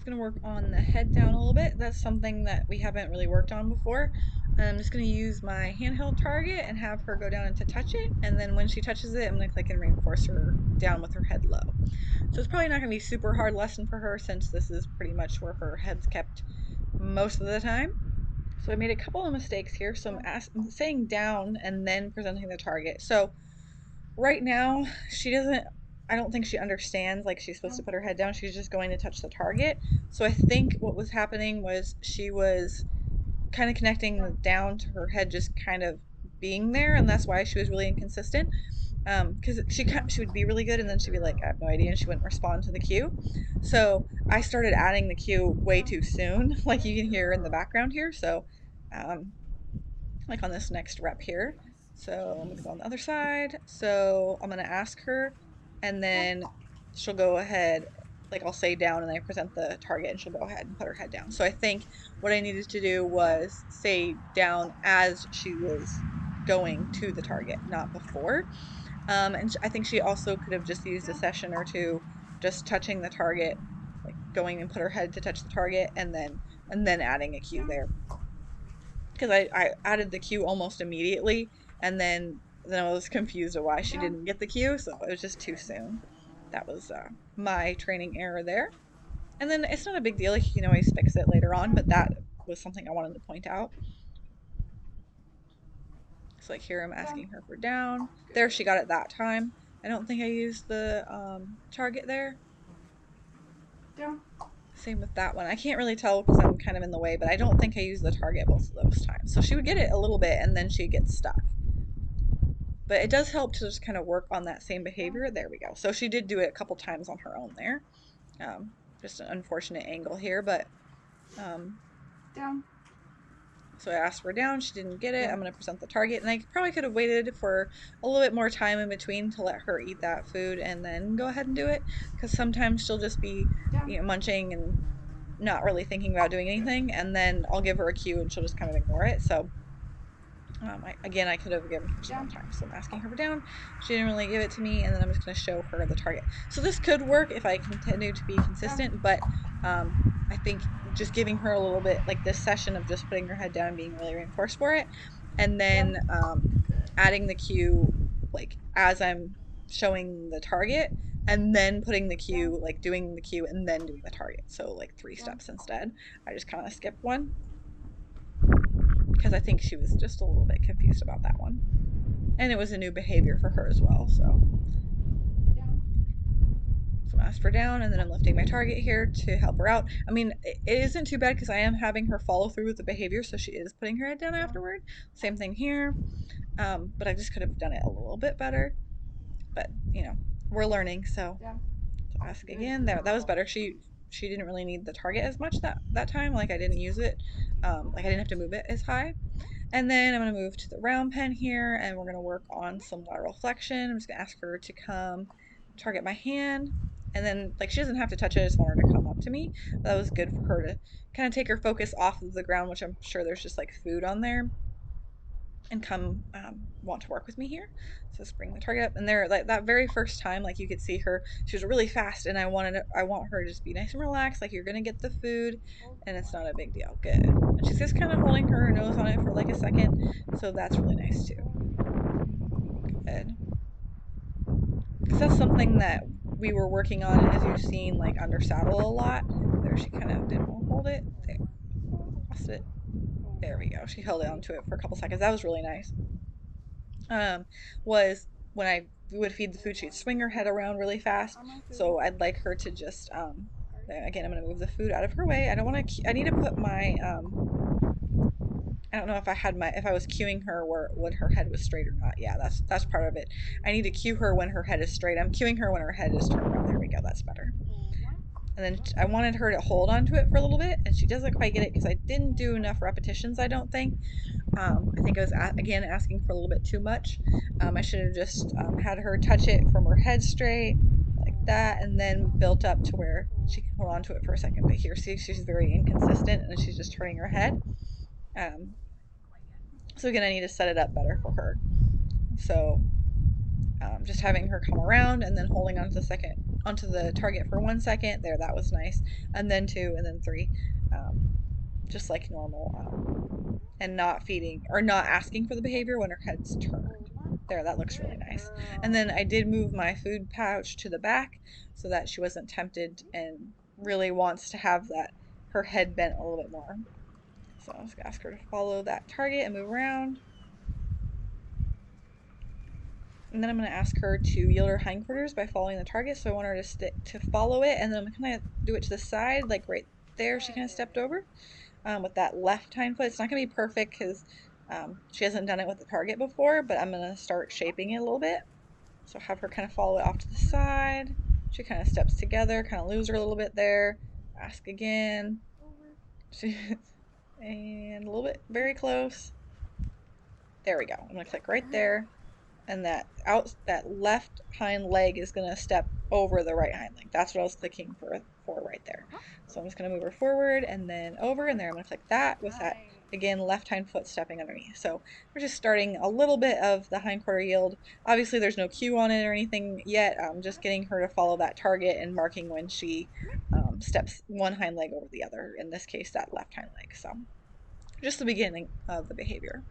going to work on the head down a little bit. That's something that we haven't really worked on before. I'm just going to use my handheld target and have her go down and to touch it, and then when she touches it, I'm going to click and reinforce her down with her head low. So it's probably not going to be a super hard lesson for her since this is pretty much where her head's kept most of the time. So I made a couple of mistakes here. So I'm saying down and then presenting the target. So right now, I don't think she understands like she's supposed to put her head down. She's just going to touch the target. So I think what was happening was she was kind of connecting the down to her head just kind of being there, and that's why she was really inconsistent. Because she would be really good, and then she'd be like, I have no idea, and she wouldn't respond to the cue. So I started adding the cue way too soon, like you can hear in the background here. So, um, like on this next rep here. So I'm gonna go on the other side. So I'm gonna ask her, and then she'll go ahead, like I'll say down and I present the target and she'll go ahead and put her head down. So I think what I needed to do was say down as she was going to the target, not before. And I think she also could have just used a session or two just touching the target, like going and put her head to touch the target and then adding a cue there because I added the cue almost immediately, and then I was confused of why she didn't get the cue, so it was just too soon. That was my training error there. And then it's not a big deal, you can always fix it later on, but that was something I wanted to point out. So like here I'm asking her for down. There she got it that time. I don't think I used the target there. Down. Same with that one. I can't really tell because I'm kind of in the way, but I don't think I used the target both of those times. So she would get it a little bit and then she'd get stuck. But it does help to just kind of work on that same behavior. There we go. So she did do it a couple times on her own there. Just an unfortunate angle here, but um, Down. so I asked for down. She didn't get it. I'm going to present the target, and I probably could have waited for a little bit more time in between to let her eat that food and then go ahead and do it, because sometimes she'll just be, munching and not really thinking about doing anything, and then I'll give her a cue and she'll just kind of ignore it. So again, I could have given her some more time. So I'm asking her for down. She didn't really give it to me, and then I'm just going to show her the target. So this could work if I continue to be consistent, but I think just giving her a little bit, like this session of just putting her head down and being really reinforced for it, and then adding the cue, like as I'm showing the target, and then putting the cue, like doing the cue, and then doing the target. So like 3 steps instead. I just kind of skipped one because I think she was just a little bit confused about that one. And it was a new behavior for her as well, so. So I'm asked for down, and then I'm lifting my target here to help her out. I mean, it isn't too bad because I am having her follow through with the behavior, so she is putting her head down afterward. Same thing here, but I just could have done it a little bit better. But, we're learning, so. So ask again. There, that was better. She didn't really need the target as much that time. Like I didn't use it. Like I didn't have to move it as high. And then I'm going to move to the round pen here, and we're going to work on some lateral flexion. I'm just going to ask her to come target my hand. And then, like, she doesn't have to touch it. I just want her to come up to me. That was good for her to kind of take her focus off of the ground, which I'm sure there's just like food on there, and come want to work with me here. So let's bring the target up. And there, like that very first time, like you could see her, she was really fast, and I want her to just be nice and relaxed. Like you're gonna get the food, and it's not a big deal. Good. And she's just kind of holding her nose on it for like a second, so that's really nice too. Good. Because that's something that we were working on, as you've seen, like under saddle a lot. There, she kind of didn't want to hold it. There, lost it. There we go. She held on to it for a couple seconds. That was really nice. um, was when I would feed the food, she'd swing her head around really fast. So I'd like her to just, again, I'm going to move the food out of her way. I don't want to, I need to put my, I don't know if if I was cueing her when her head was straight or not. Yeah, that's part of it. I need to cue her when her head is straight. I'm cueing her when her head is turned around. There we go. That's better. And then I wanted her to hold on to it for a little bit, and she doesn't quite get it because I didn't do enough repetitions, I don't think. I think I was, again, asking for a little bit too much. I should have just had her touch it from her head straight, like that, and then built up to where she can hold on to it for a second. But here, see, she's very inconsistent, and she's just turning her head. Um, so again, I need to set it up better for her. So just having her come around and then holding on to the second onto the target for 1 second. There, that was nice. And then two, and then three. Just like normal. And not feeding or not asking for the behavior when her head's turned. There, that looks really nice. And then I did move my food pouch to the back so that she wasn't tempted and really wants to have that her head bent a little bit more. So I was gonna ask her to follow that target and move around. And then I'm going to ask her to yield her hindquarters by following the target. So I want her to stick to follow it, and then I'm going to kind of do it to the side, like right there. She kind of stepped over with that left hind foot. It's not going to be perfect because she hasn't done it with the target before, but I'm going to start shaping it a little bit. So have her kind of follow it off to the side. She kind of steps together, kind of lose her a little bit there. Ask again. She, and a little bit, very close. There we go. I'm going to click right there, and that left hind leg is going to step over the right hind leg. That's what I was clicking for right there. So I'm just going to move her forward and then over, and there I'm going to click that with that, again, left hind foot stepping underneath. So we're just starting a little bit of the hindquarter yield. Obviously there's no cue on it or anything yet. I'm just getting her to follow that target and marking when she steps one hind leg over the other, in this case that left hind leg. So just the beginning of the behavior.